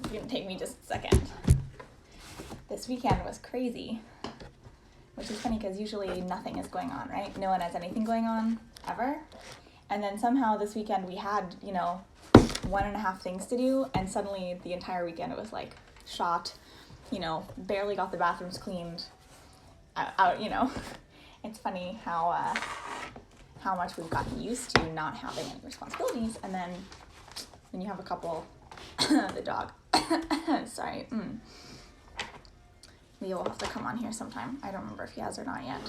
It's gonna take me just a second. This weekend was crazy, which is funny because usually nothing is going on, right? No one has anything going on ever. And then somehow this weekend we had, 1.5 things to do, and suddenly the entire weekend it was like shot, barely got the bathrooms cleaned out. It's funny how much we've gotten used to not having any responsibilities, and then when you have a couple, the dog, sorry, Leo will have to come on here sometime. I don't remember if he has or not yet.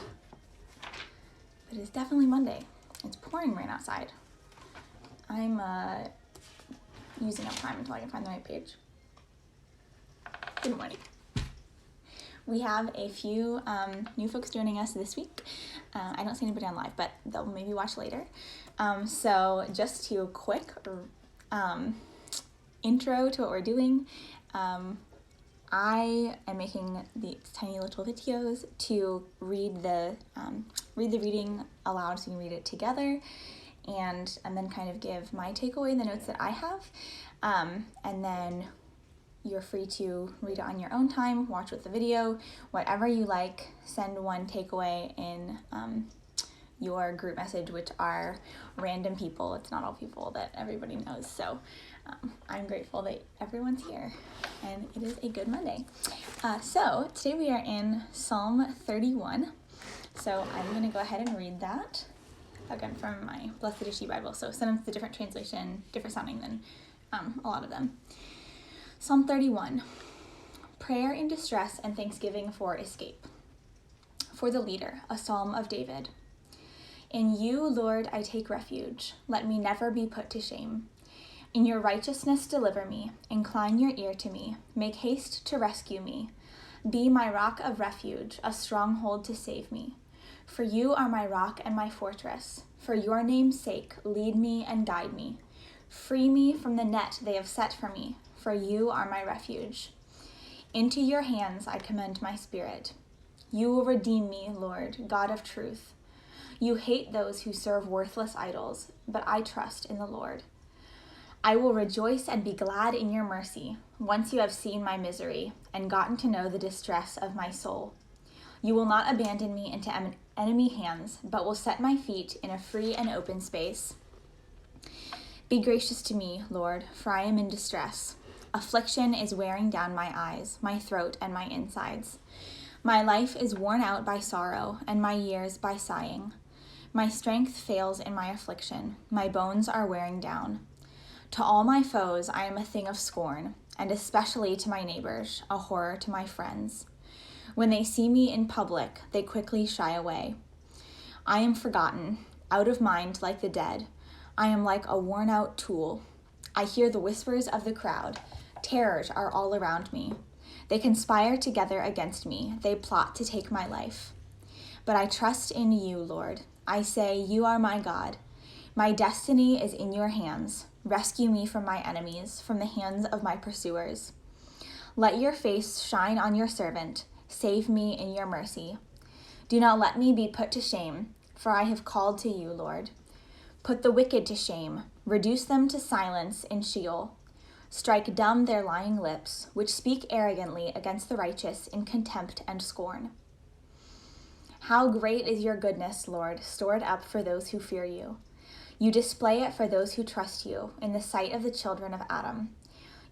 But it's definitely Monday. It's pouring rain outside. I'm using up time until I can find the right page. Good morning. We have a few new folks joining us this week. I don't see anybody on live, but they'll maybe watch later. So just to quick intro to what we're doing. I am making these tiny little videos to read the reading aloud so you can read it together, and then kind of give my takeaway, the notes that I have, and then you're free to read it on your own time, watch with the video, whatever you like. Send one takeaway in your group message, which are random people. It's not all people that everybody knows, so I'm grateful that everyone's here, and it is a good Monday. So today we are in Psalm 31, so I'm going to go ahead and read that, again from my Blessed is She Bible, so sometimes it's a different translation, different sounding than a lot of them. Psalm 31, prayer in distress and thanksgiving for escape. For the leader, a psalm of David. In you, Lord, I take refuge. Let me never be put to shame. In your righteousness deliver me, incline your ear to me, make haste to rescue me. Be my rock of refuge, a stronghold to save me. For you are my rock and my fortress. For your name's sake, lead me and guide me. Free me from the net they have set for me, for you are my refuge. Into your hands I commend my spirit. You will redeem me, Lord, God of truth. You hate those who serve worthless idols, but I trust in the Lord. I will rejoice and be glad in your mercy, once you have seen my misery and gotten to know the distress of my soul. You will not abandon me into enemy hands, but will set my feet in a free and open space. Be gracious to me, Lord, for I am in distress. Affliction is wearing down my eyes, my throat, and my insides. My life is worn out by sorrow, and my years by sighing. My strength fails in my affliction. My bones are wearing down. To all my foes I am a thing of scorn, and especially to my neighbors, a horror to my friends. When they see me in public, they quickly shy away. I am forgotten, out of mind like the dead. I am like a worn-out tool. I hear the whispers of the crowd. Terrors are all around me. They conspire together against me. They plot to take my life. But I trust in you, Lord. I say, you are my God. My destiny is in your hands. Rescue me from my enemies, from the hands of my pursuers. Let your face shine on your servant. Save me in your mercy. Do not let me be put to shame, for I have called to you, Lord. Put the wicked to shame. Reduce them to silence in Sheol. Strike dumb their lying lips, which speak arrogantly against the righteous in contempt and scorn. How great is your goodness, Lord, stored up for those who fear you. You display it for those who trust you, in the sight of the children of Adam.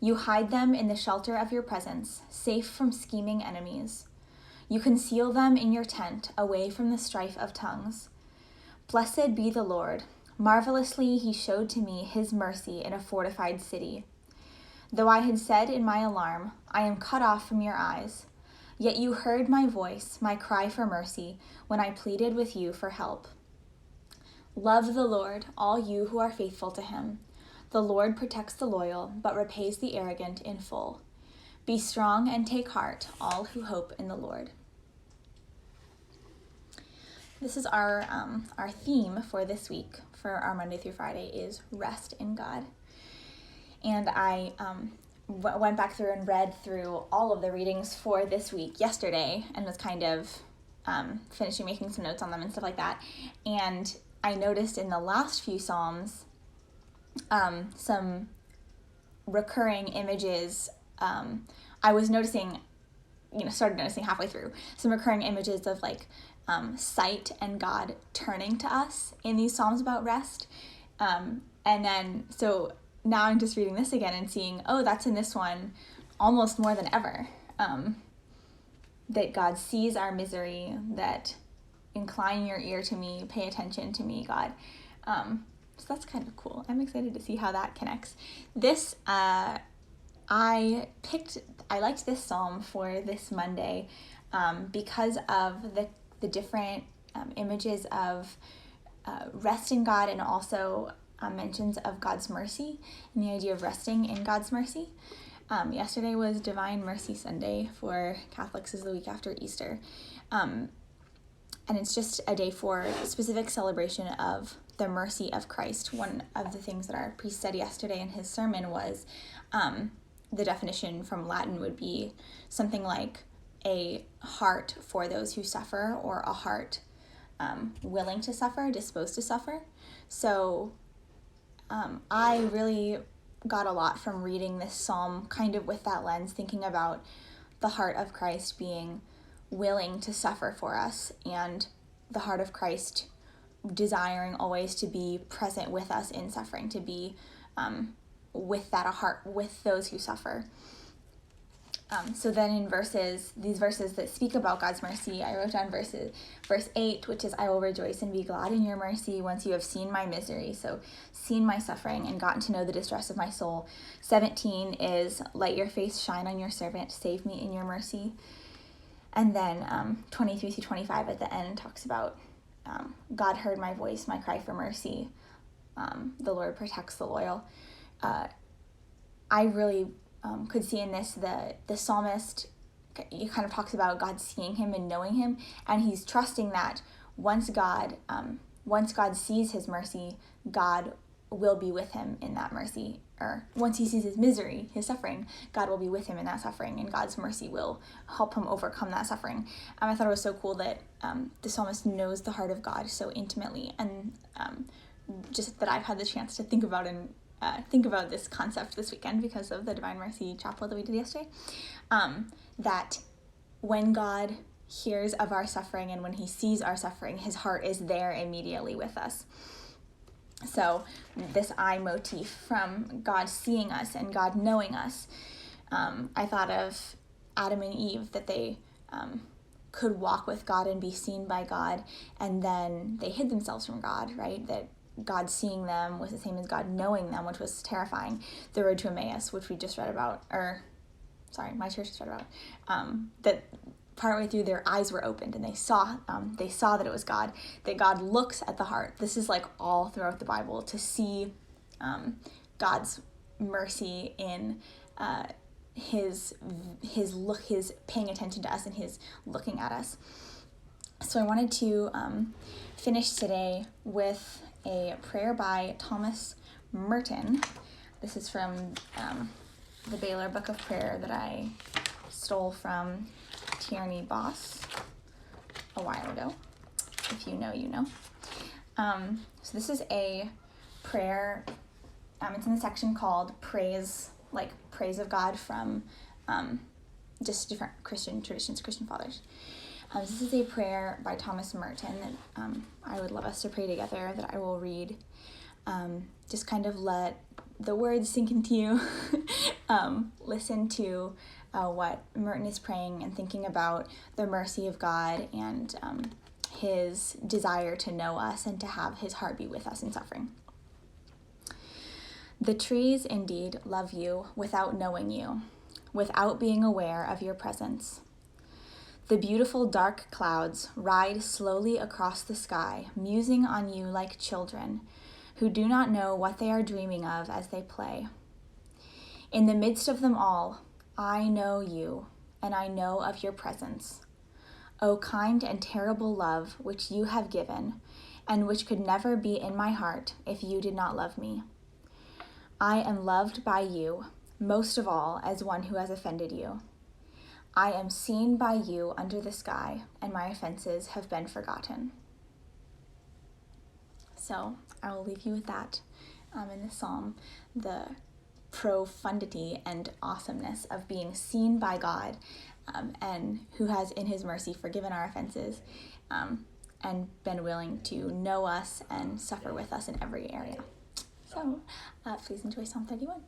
You hide them in the shelter of your presence, safe from scheming enemies. You conceal them in your tent, away from the strife of tongues. Blessed be the Lord. Marvelously he showed to me his mercy in a fortified city. Though I had said in my alarm, I am cut off from your eyes, yet you heard my voice, my cry for mercy, when I pleaded with you for help. Love the Lord, all you who are faithful to him. The Lord protects the loyal, but repays the arrogant in full. Be strong and take heart, all who hope in the Lord. This is our theme for this week, for our Monday through Friday, is rest in God. And I went back through and read through all of the readings for this week yesterday, and was kind of finishing making some notes on them and stuff like that. And I noticed in the last few Psalms some recurring images I was noticing, started noticing halfway through some recurring images of like sight and God turning to us in these Psalms about rest. And then, so now I'm just reading this again and seeing, oh, that's in this one almost more than ever. That God sees our misery, that incline your ear to me, pay attention to me, God. So that's kind of cool. I'm excited to see how that connects. This, I liked this psalm for this Monday because of the different images of rest in God, and also mentions of God's mercy and the idea of resting in God's mercy. Yesterday was Divine Mercy Sunday for Catholics, is the week after Easter. And it's just a day for specific celebration of the mercy of Christ. One of the things that our priest said yesterday in his sermon was the definition from Latin would be something like a heart for those who suffer, or a heart willing to suffer, disposed to suffer. So I really got a lot from reading this psalm kind of with that lens, thinking about the heart of Christ being willing to suffer for us, and the heart of Christ desiring always to be present with us in suffering, to be with that heart with those who suffer. So then in these verses that speak about God's mercy, I wrote down verse 8, which is, I will rejoice and be glad in your mercy once you have seen my misery. So seen my suffering and gotten to know the distress of my soul. 17 is, let your face shine on your servant, save me in your mercy. And then 23 through 25 at the end talks about God heard my voice, my cry for mercy. The Lord protects the loyal. I really could see in this the psalmist, he kind of talks about God seeing him and knowing him, and he's trusting that once God sees his mercy, God will be with him in that mercy. Or once he sees his misery, his suffering, God will be with him in that suffering, and God's mercy will help him overcome that suffering. I thought it was so cool that the psalmist knows the heart of God so intimately, and just that I've had the chance to think about this concept this weekend because of the Divine Mercy Chapel that we did yesterday. That when God hears of our suffering and when he sees our suffering, his heart is there immediately with us. So this I motif from God seeing us and God knowing us, I thought of Adam and Eve, that they could walk with God and be seen by God, and then they hid themselves from God, right? That God seeing them was the same as God knowing them, which was terrifying. The road to Emmaus, which we just read about, my church just read about, that partway through their eyes were opened and they saw that it was God, that God looks at the heart. This is like all throughout the Bible, to see God's mercy in his look, his paying attention to us and his looking at us. So I wanted to finish today with a prayer by Thomas Merton. This is from the Baylor Book of Prayer that I stole from Tierney Boss a while ago. If you know, you know. So this is a prayer. It's in the section called Praise of God from just different Christian traditions, Christian fathers. This is a prayer by Thomas Merton that I would love us to pray together, that I will read. Just kind of let the words sink into you. Listen to what Merton is praying and thinking about the mercy of God and his desire to know us and to have his heart be with us in suffering. The trees indeed love you without knowing you, without being aware of your presence. The beautiful dark clouds ride slowly across the sky, musing on you like children who do not know what they are dreaming of as they play. In the midst of them all, I know you, and I know of your presence. O kind and terrible love which you have given, and which could never be in my heart if you did not love me. I am loved by you, most of all as one who has offended you. I am seen by you under the sky, and my offenses have been forgotten. So I will leave you with that in the psalm, the profundity and awesomeness of being seen by God, and who has in his mercy forgiven our offenses, and been willing to know us and suffer with us in every area. So please enjoy Psalm 31.